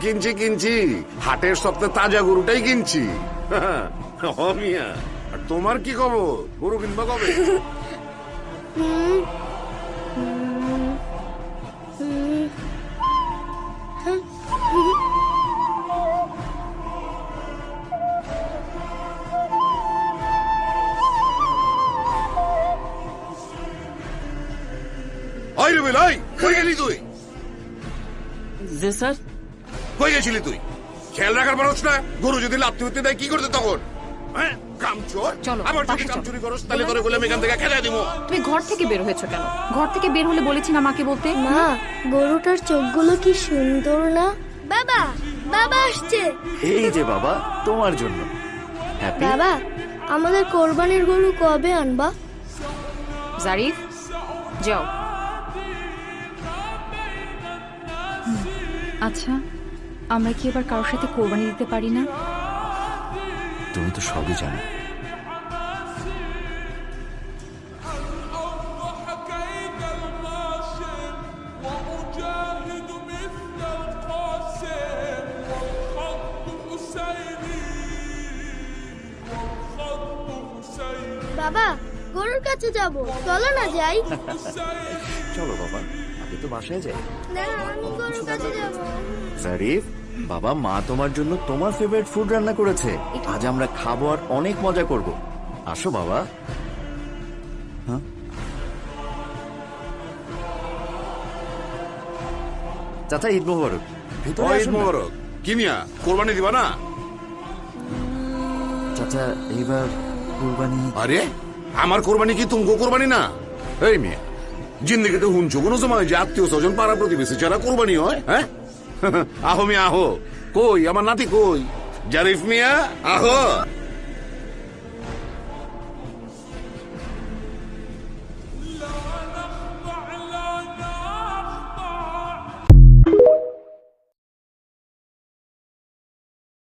কিনছি কিনছি, হাটের সপ্তাহে তাজা গরুটাই কিনছি। মিয়া, আর তোমার কি খবর? গরু কিনবা কবে? ওই রুবেল, ওই কই গেলি তুই? জি স্যার। কই গেছিলি তুই? খেয়াল রাখার পারছ না? গরু যদি লাফতে উঠতে দেয় কি করতে তখন? হ্যাঁ, কামচোর। চলো, আবার যদি বাসায় কাম চলো। চুরি করস তাহলে তোরে বলে আমি এখান থেকে খেলা দিব। তুমি ঘর থেকে বের হয়েছো কেন? ঘর থেকে বের হলে বলেছি না মাকে বলতে? মা, গরুটার চোখগুলো কি সুন্দর না? বাবা, বাবা আসছে। এই যে বাবা, তোমার জন্য। হ্যাপি? বাবা, আমাদের কোরবানির গরু কবে আনবা? জারিফ, যাও। আচ্ছা, আমরা কি এবার কারোর সাথে কোরবানি দিতে পারি না? তুমি তো সবই জানো। বাবা, গরুর কাছে যাব, চলো না যাই। চলো বাবা, আগে তো বাসায় যাই। না, আমি গরুর কাছে যাব। জারিফ, বাবা, মা তোমার জন্য তোমার ফেভারিট ফুড রান্না করেছে। আজ আমরা খাবো আর অনেক মজা করব। আসো বাবা। হ্যাঁ, চাচা, ঈদ মোবারক। ভিতরে ওই আসুন না। মোবারক। কি মিয়া, কোরবানি দিবা না? চাচা, এইবার কুরবানি। আরে আমার কোরবানি কি তুমকো কোরবানি না? এই মেয়ে, জিন্দগিতে হুনছো কোনো সময় যে আত্মীয় স্বজন পাড়া প্রতিবেশী ছাড়া কোরবানি হয়? হ্যাঁ, আহো মিয়া আহো। কই আমার নাতি কই? জারিফ মিয়া আহো।